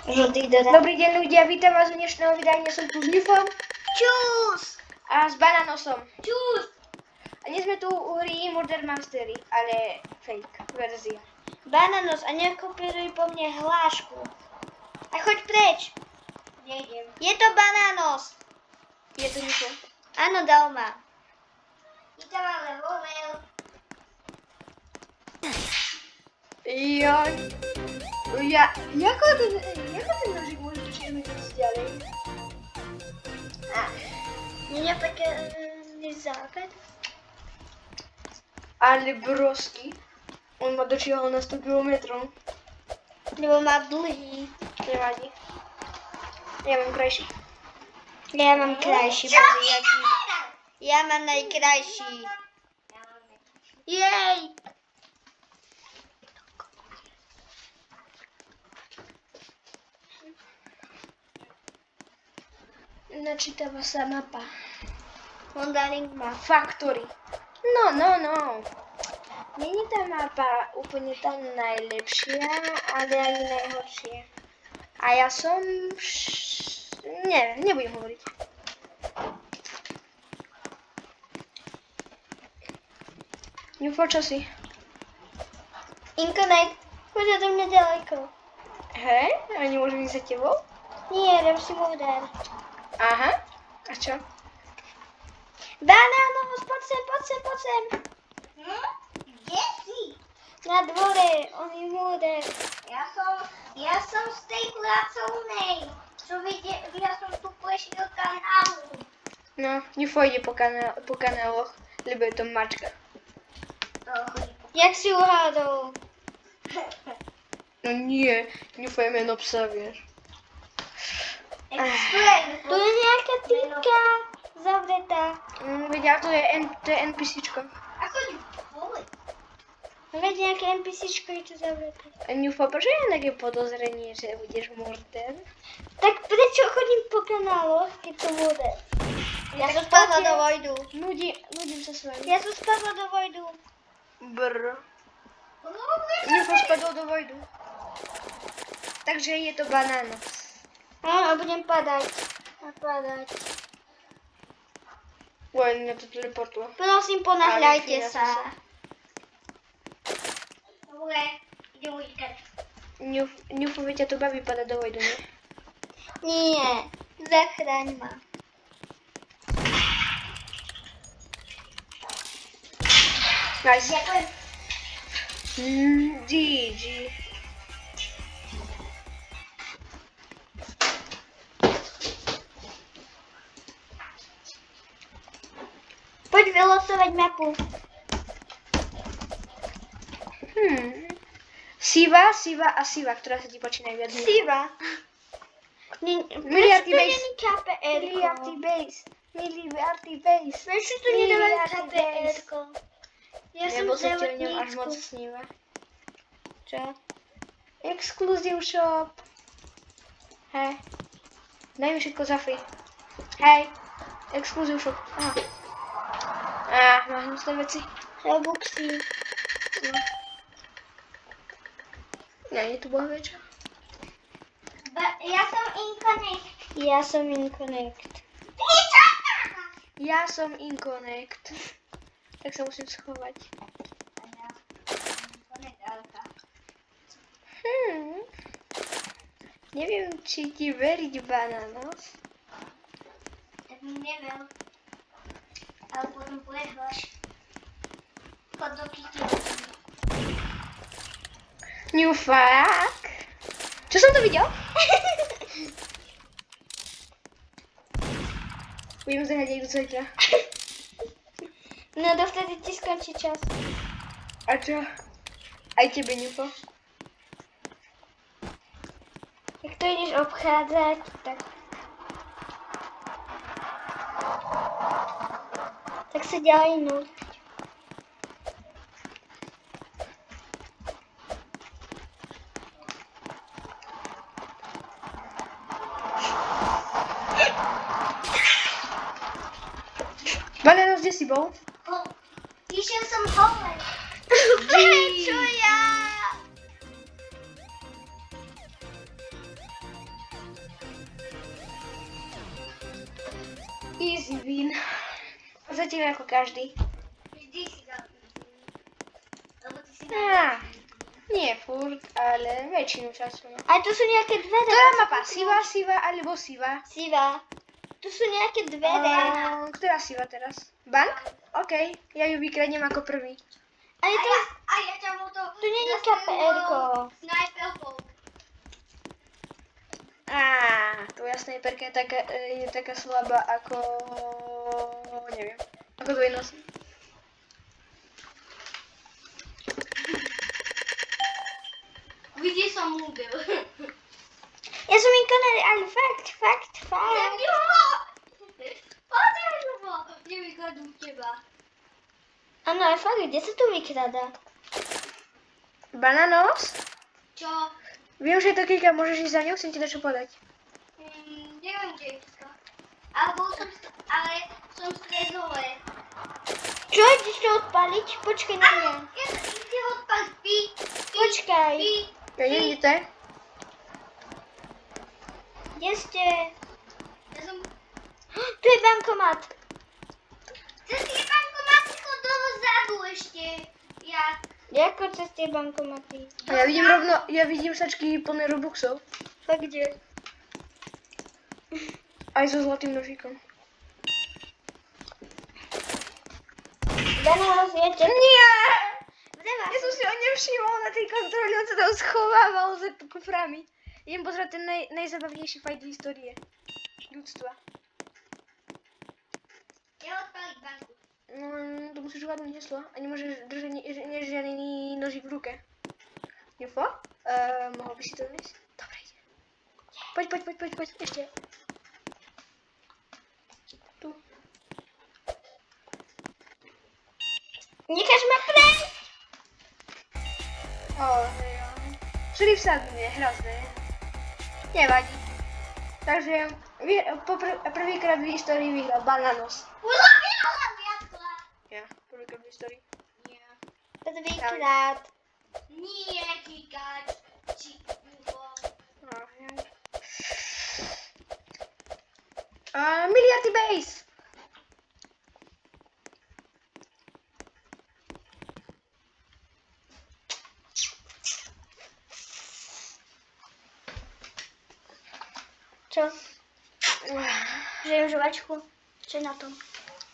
Žltý dodá. Dobrý deň ľudia, vítam vás u dnešného vydania, som tu s Newfom. Čus! A s Bananosom. Čus! A dnes sme tu u hry Murder Mastery, ale fake verzia. Bananos, a nekopíruj po mne hlášku. A choď preč. Nejdem. Je to Bananos. Je to Newfom. Áno, dal ma. Vítam ale volel. Jako ten nožík môže dočiahnuť ísť ďalej? Nie je pekný základ. Ale brosky. On ma dočiahol na 100 km. Lebo má dlhý. Nevadí. Ja mám krajší. Ja mám krajší. Ja mám najkrajší. Jej! Načítava sa mapa. Hondaring má. Factory. No. Není tá mapa úplne tá najlepšia, ale ani najhoršia. A ja som... Neviem, nebudem hovoriť. Newfo, čo si? Inkonek, choď odo mňa ďaleko. Hej? A nemôžem ísť za tebou? Nie, dám si modern. Aha. A čo? Bananos, poď sem. Kde si? Na dvore, on je modern. Ja som z tej pracovnej. Ja som tu prešiel kanálu. No, Newfo ide po kanáloch, lebo je to mačka. Jak si uhádol? No nie, Newfo je meno psa, vieš. Tu je nejaká týpka zavretá. Veď, to je NPCčko. Ako vôbec? Veď nejaké NPCčko je tu zavreté. Newfo, prečo je také podozrenie, že budeš murder? Tak prečo chodím po kanáloch, keď to bude? Ja som spadla do vojdu. Nudím sa s vami. Ja som spadla do vojdu. Brr. Newfo spadol do vojdu. Takže je to Bananos. Áno, budem padať. Oj, mňa to teleportlo. Prosím, ponáhľajte Ale sa. Dobre, idem unikať. Newfo, veď ťa to baví padať do vojdu, nie? Nie, zachraň ma. Nice. Ďakujem. GG. Poď vylosovať mapu. Siva, ktorá sa ti páči najviac. Siva. Miliardy base. není KPR-ko? Miliardy base. Prečo tu nedávajú Miliardy KPR-ko? Ja som Lebo sa ti o ňom až zdravotníčku. moc sníva. Čo? Exclusive shop. Hej. Daj mi všetko za free. Hej. Exclusive shop. Mám hnusné veci. Robuxy. Nie je tu bohvie čo. Ja som Inconnect. Ja som Inconnect. Ja som Inconnect. Tak sa musím schovať. Neviem, či ti veriť, Bananos. Tak mi nevel. Ale potom pôjdeš. Chod do kytky. New fuck. Čo som to videl? Budem zhrať aj do zajtra. No dovtedy ti skončí čas. A čo? Aj tebe, Newfo. Jak to ideš obchádzať, tak sa ďalej núť. Bananos, kde si bol? Išiel som hole. Čo ja? Easy win. Zatím jako každý. Vždy si dal lebo ty si Nie furt, ale väčšinu času. No. A tu sú nejaké dvere. Ktorá mapa? Siva alebo Siva? Siva. Tu sú nejaké dvere. Ktorá Siva teraz? Bank? OK, ja ju vykradnem ako prvý. A ja ťa mu to... Tu nie je KPR-ko. Snajperkou. Tvoja snajperka je taká slabá ako... neviem. Ako dvojnos. Kde som ubil? Ja som inkonený, ale fakt. Nevykladú teba. Áno, ale fakt, kde sa tu vykrada? Bananos? Čo? Viem, že je to Kika, môžeš ísť za ňou, chcem ti niečo podať. Neviem, kde je Kika. Ale som strezové. Čo, ideš to odpaliť? Počkaj na mňa. Ja idem odpaliť. Počkaj. Ja neviem, kde to je. Kde ste? Tu je bankomat. Cez tie bankomaty chod dozadu ešte. Jako cez tie bankomaty? A ja vidím sačky plné Robuxov. Fakt kde? Aj so zlatým nožikom. Bananos, viete? Nie! Ja som si ho nevšimol na tej kontrole, on sa tam schovával za kuframi. Idem pozrieť ten najzabavnejší fight v histórii ľudstva. Ja odpaliť banku. To musíš hľadnúť heslo a nemôžeš držať žiadny nožík v ruke. Info? Mohol by si to dnes? Dobre, ide. Poď, ešte. Tu. Necháš ma prejsť? Šerif sa je hrozné. Nevadí. Takže prvýkrát v histórii vyhral Bananos. Uzavierala viackrát. Ja, prvýkrát v histórii. Nie. Prvýkrát. Nie, Kikač. Miliardy base! Čo? Žijem žuvačku? Čo je na tom?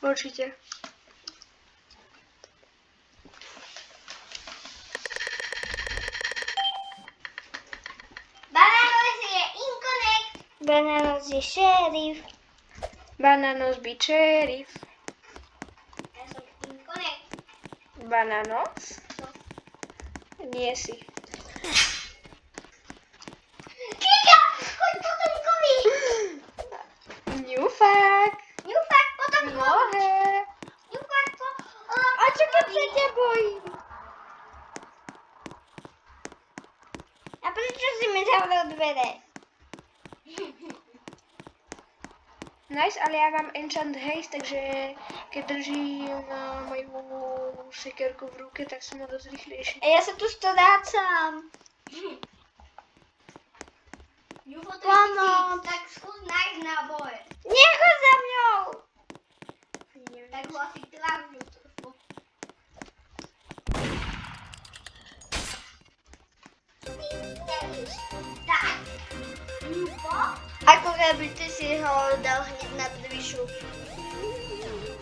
Určite. Bananos je Inconnect. Bananos je šerif. Bananos by šerif. Ja som Inconnect. Bananos? Nie si. Kika! Choď po Tomkovi! Ňufak! Ňufak, potom Nohe! Ňufak, a čo keď sa ťa bojí? A prečo si mi zavrel dvere? Nice, ale ja mám enchant haste, takže keď držím moju sekerku v ruke, tak som o dosť rýchlejší. A ja sa tu strácam. Pomoc. Tak skús nájsť náboje. Nechoď za mňou. Tak ho asi trávňu trošku. Tak. Ako keby ty si ho dal hneď na prvý šup.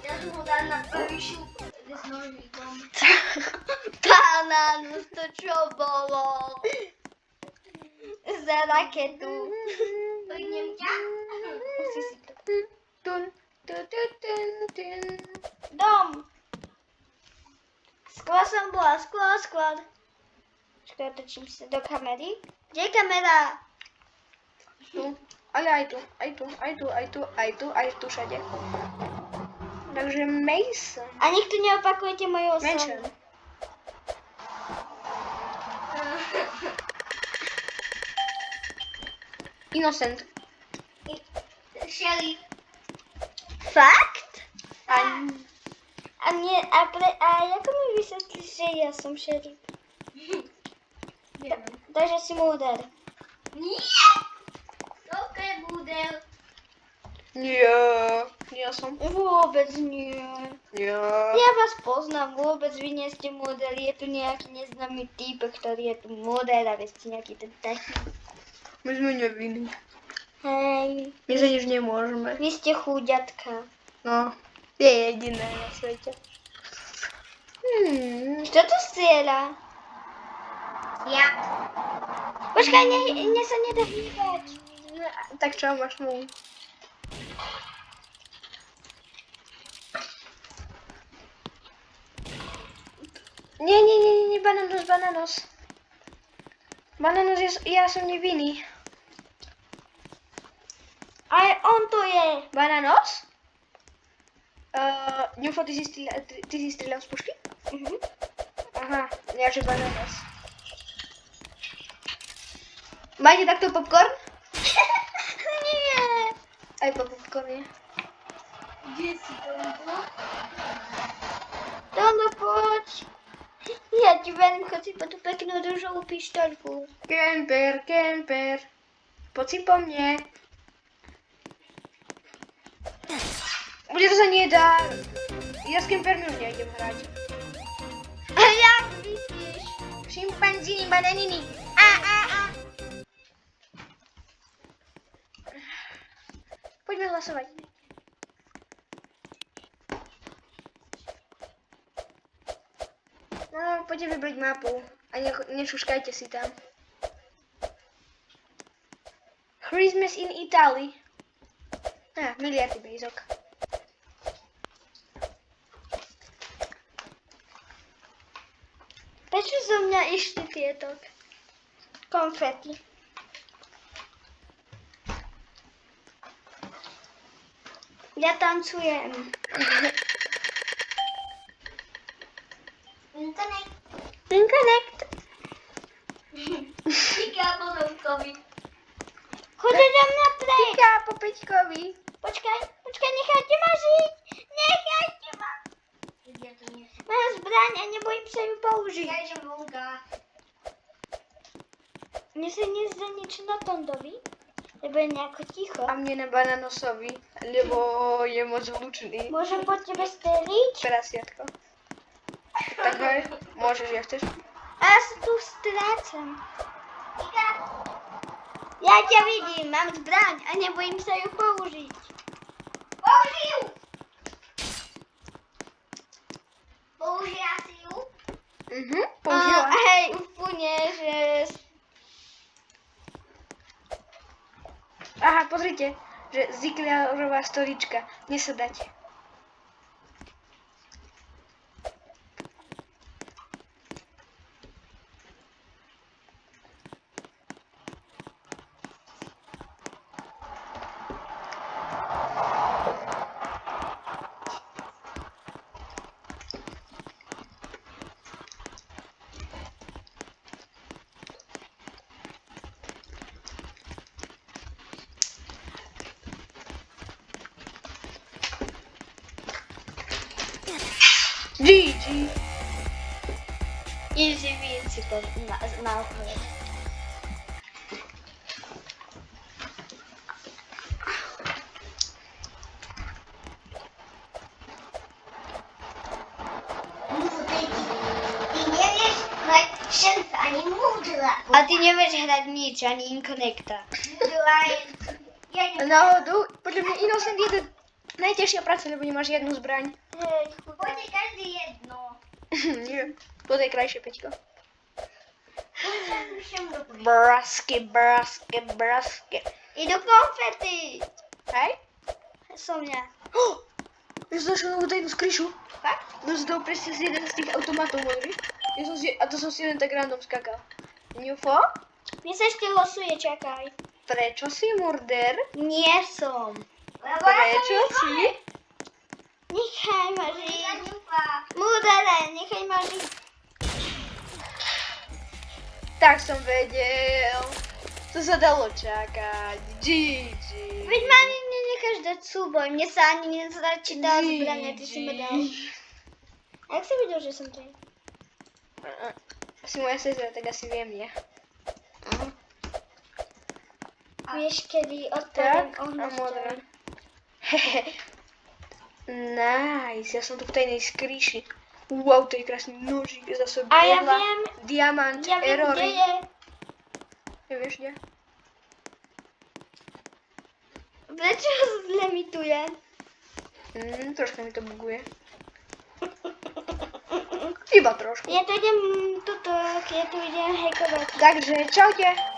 Ja som ho dal na prvý šup s nožíkom. Banánus, to čo bolo? Za raketu. Pojďem ťa? Musí si to. Dom. Skôr som bola, skôr. Škoda, točím sa do kamery. Kde je kamera? Tu, ale aj tu všade. Takže Mason. A nikto neopakujete moju osobu. Mansion. Innocent. Šerif. Fakt? A A ako mi vysvetlíš, že ja som šerif? Takže si múder. Nie! Toto je múder. Nie som. Vôbec nie. Nie. Ja vás poznám, vôbec vy nie ste model. Je tu nejaký neznámy typ, ktorý je tu model a vy ste nejaký ten taký. My sme nevinní. Hej, My sa nič nemôžeme. vy ste chúďatka. No, je jediné na svete. Kto tu strieľa? Ja. Počkaj, mne sa nedá hýbať. Tak čo máš mu? Nie, bananos. Bananos, ja som nevinný. Aj on to je. Bananos? Ňufo, ty si strieľal z pušky? Aha, ja že bananos. Máte takto popcorn? Nie. Aj po popcorne. Kde si to? Tondo, poď. Ja ti verím, chod si po tú peknú družovú pištoľku. Kemper. Poď si po mne. Bude to sa nedá. Ja s kempermi už nejdem hrať. A jak myslíš? Šimpanzíny, bananiny. Poďme hlasovať. No, poďte vybrať mapu. A nešuškajte si tam. Christmas in Italy. Miliardy blízok. Prečo zo mňa išli tieto konfety? Ja tancujem. Connect. Týka Bonovkovi. Chodí za mňa preč. Týka po Peťkovi. Počkaj, nechajte ma žiť. Nechajte ma. Mám zbraň a nebojím sa ju použiť. Mne sa nezdá nič na Tondovi, lebo je nejako ticho. A mne na bananosovi, lebo je moc hlučný. Môžem po tebe streliť? Prasiatko. Tak hej, môžeš, ja chceš. A ja sa tu strácam. Ja ťa vidím, mám zbraň a nebojím sa ju použiť. Použij! Použila si ju? Použila. Hej, úplne, že... Aha, pozrite, že Zieglerová stolička. Nesadať. GG. Easy víci to na odpověď. Ty nevieš hrať šerif ani múdla. A ty nevieš hrať nič, ani Inconnecta. Náhodou, podľa mňa Innocent je najťažšia práca, lebo nemáš žiadnu zbraň. Hej, Poďte každý jedno. Nie. Toto je krajšie, Peťko. Všem Brasky. idú konfety. Hej? Som ja. Ja som našiel novú tajnú skryšu. Fakt? No z toho presne z jeden z tých automatov môžeš. A to som si len tak random skakal. Ňufo? Mne sa ešte losuje, čakaj. Prečo si murder? Nie som. Prečo si? Nechaj ma žiť. Múdere, nechaj ma žiť. Tak som vedel. To sa dalo čakať. GG. Veď ma ani nenecháš dať súboj. Mne sa ani nezačítala zbrania, ty si ma dal. A jak si videl, že som to je? Si moja sestra, tak asi viem, nie? Vieš, kedy odpadem Tak, a modré. Nice, ja som tu v tajnej skríši. Wow, to je krásny nožík, zase A ja biela, viem, diamant, ja viem, kde erory. je. Nevieš kde? Prečo ho zlimituje? Troška mi to buguje. Iba trošku. Ja to idem tuto, ja tu idem hackovať. Takže čaute.